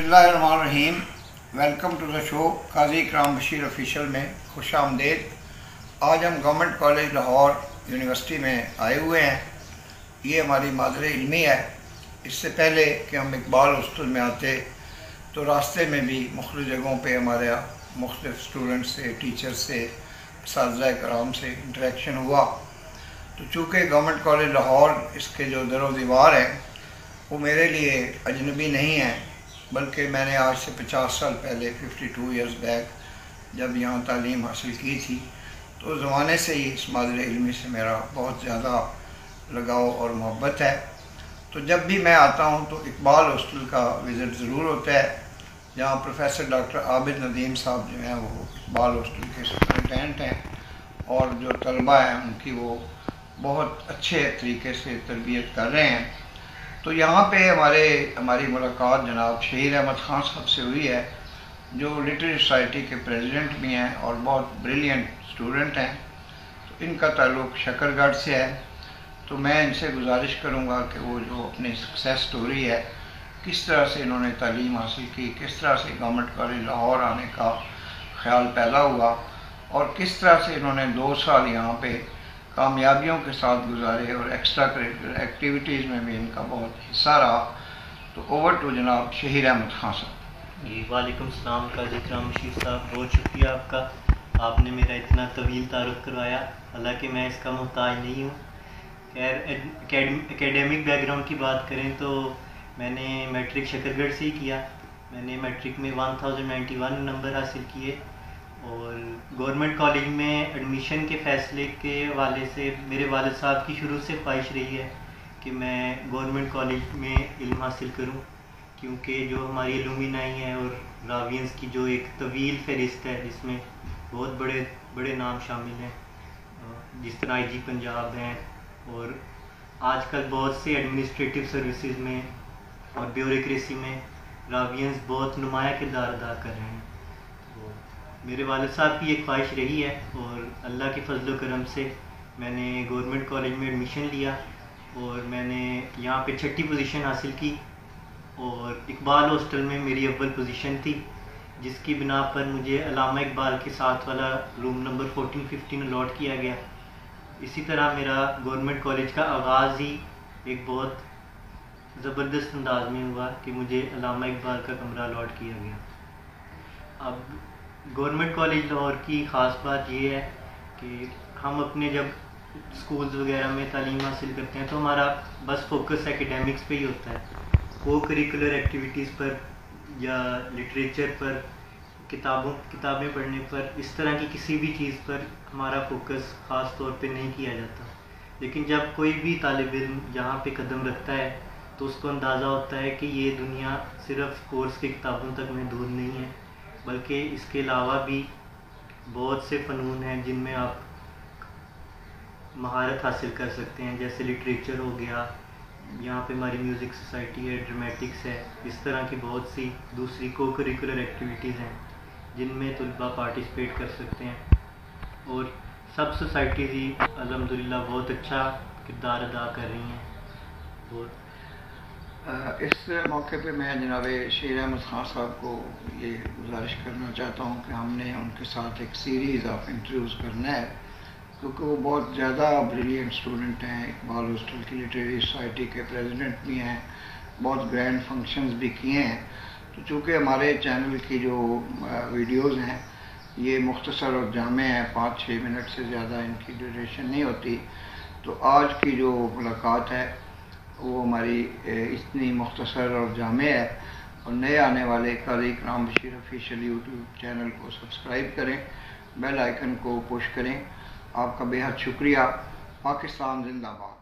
बिस्मिल्लाहिर्रहमानिर्रहीम। Welcome to the show Qazi Ikram Bashir official में खुश आमदेद। आज हम गवर्नमेंट कॉलेज लाहौर यूनिवर्सिटी में आए हुए हैं। ये हमारी मादर इल्मी है। इससे पहले कि हम इकबाल हॉस्टल में आते तो रास्ते में भी मुख्तलिफ जगहों पे हमारे मुख्तलिफ स्टूडेंट से, टीचर से, असातिज़ा कराम से इंटरेक्शन हुआ। तो चूँकि गवर्नमेंट कॉलेज लाहौर इसके जो दरो दीवार है वो मेरे लिए अजनबी नहीं है, बल्कि मैंने आज से 50 साल पहले 52 ईयर्स बैक जब यहाँ तालीम हासिल की थी तो उस ज़माने से ही इस मादर इल्मी से मेरा बहुत ज़्यादा लगाव और मोहब्बत है। तो जब भी मैं आता हूँ तो इकबाल हॉस्टल का विज़िट ज़रूर होता है, जहाँ प्रोफेसर डॉक्टर आबिद नदीम साहब जो हैं वो इकबाल हॉस्टल के सुपरिटेंडेंट हैं और जो तलबा हैं उनकी वो बहुत अच्छे तरीके से तरबियत कर रहे हैं। तो यहाँ पे हमारी मुलाकात जनाब शहीद अहमद ख़ान साहब से हुई है, जो लिटरेरी सोसाइटी के प्रेसिडेंट भी हैं और बहुत ब्रिलियंट स्टूडेंट हैं। तो इनका ताल्लुक़ शकरगढ़ से है। तो मैं इनसे गुजारिश करूँगा कि वो जो अपनी सक्सेस स्टोरी है, किस तरह से इन्होंने तालीम हासिल की, किस तरह से गवर्नमेंट कॉलेज लाहौर आने का ख्याल पैदा हुआ और किस तरह से इन्होंने 2 साल यहाँ पे कामयाबियों के साथ गुजारे और एक्स्ट्रा करिकुलर एक्टिविटीज़ में भी इनका बहुत हिस्सा रहा। तो ओवर टू जनाब शहीद अहमद ख़ान साहब। जी वालेकुम सलाम काजी इकराम बशीर साहब, बहुत शुक्रिया आपका। आपने मेरा इतना तवील तारुफ करवाया, हालांकि मैं इसका मोहताज नहीं हूँ। खैर एकेडमिक बैकग्राउंड की बात करें तो मैंने मैट्रिक शकरगढ़ से ही किया। मैंने मैट्रिक में 1091 नंबर हासिल किए और गवर्नमेंट कॉलेज में एडमिशन के फ़ैसले के हवाले से मेरे वालिद साहब की शुरू से ख्वाहिश रही है कि मैं गवर्नमेंट कॉलेज में इल्म हासिल करूं, क्योंकि जो हमारी एलुमिनाई है और रावियंस की जो एक तवील फ़हरिस्त है जिसमें बहुत बड़े बड़े नाम शामिल हैं, जिस तरह IG पंजाब हैं और आजकल बहुत से एडमिनिस्ट्रेटिव सर्विसेज में और ब्यूरोक्रेसी में रावियंस बहुत नुमाया किरदार अदा कर रहे हैं। तो मेरे वालिद साहब की एक ख्वाहिश रही है और अल्लाह के फजल करम से मैंने गवर्नमेंट कॉलेज में एडमिशन लिया और मैंने यहाँ पे 6ठी पोजीशन हासिल की और इकबाल हॉस्टल में मेरी अव्वल पोजीशन थी, जिसकी बिना पर मुझे अल्लामा इकबाल के साथ वाला रूम नंबर 1415 अलॉट किया गया। इसी तरह मेरा गवर्नमेंट कॉलेज का आगाज़ ही एक बहुत ज़बरदस्त अंदाज में हुआ कि मुझे अल्लामा इकबाल का कमरा अलॉट किया गया। अब गवर्नमेंट कॉलेज लाहौर की ख़ास बात यह है कि हम अपने जब स्कूल्स वगैरह में तालीम हासिल करते हैं तो हमारा बस फोकस एकेडमिक्स पे ही होता है। को करिकुलर एक्टिविटीज़ पर या लिटरेचर पर, किताबें पढ़ने पर, इस तरह की किसी भी चीज़ पर हमारा फोकस ख़ास तौर पे नहीं किया जाता। लेकिन जब कोई भी तालिब इल्म यहाँ पे कदम रखता है तो उसको अंदाज़ा होता है कि ये दुनिया सिर्फ़ कोर्स की किताबों तक महदूद नहीं है, बल्कि इसके अलावा भी बहुत से फ़नून हैं जिनमें आप महारत हासिल कर सकते हैं, जैसे लिटरेचर हो गया, यहाँ पे हमारी म्यूज़िक सोसाइटी है, ड्रामेटिक्स है, इस तरह की बहुत सी दूसरी को करिकुलर एक्टिविटीज़ हैं जिनमें तलबा पार्टिसिपेट कर सकते हैं और सब सोसाइटीज़ ही अल्हम्दुलिल्लाह बहुत अच्छा किरदार अदा कर रही हैं। और इस मौके पे मैं जनाब शहीद अहमद ख़ान साहब को ये गुजारिश करना चाहता हूँ कि हमने उनके साथ एक सीरीज़ ऑफ इंटरव्यूज़ करना है, क्योंकि वो बहुत ज़्यादा ब्रिलियंट स्टूडेंट हैं। इकबाल हॉस्टल की लिटरेरी सोसाइटी के प्रेसिडेंट भी हैं, बहुत ग्रैंड फंक्शंस भी किए हैं। तो चूँकि हमारे चैनल की जो वीडियोज़ हैं ये मुख्तसर और जामे हैं, 5-6 मिनट से ज़्यादा इनकी ड्यूरेशन नहीं होती, तो आज की जो मुलाकात है वो हमारी इतनी मुख्तसर और जामे है। और नए आने वाले काजी इकराम बशीर ऑफिशियल यूट्यूब चैनल को सब्सक्राइब करें, बेल आइकन को पुश करें। आपका बेहद शुक्रिया। पाकिस्तान जिंदाबाद।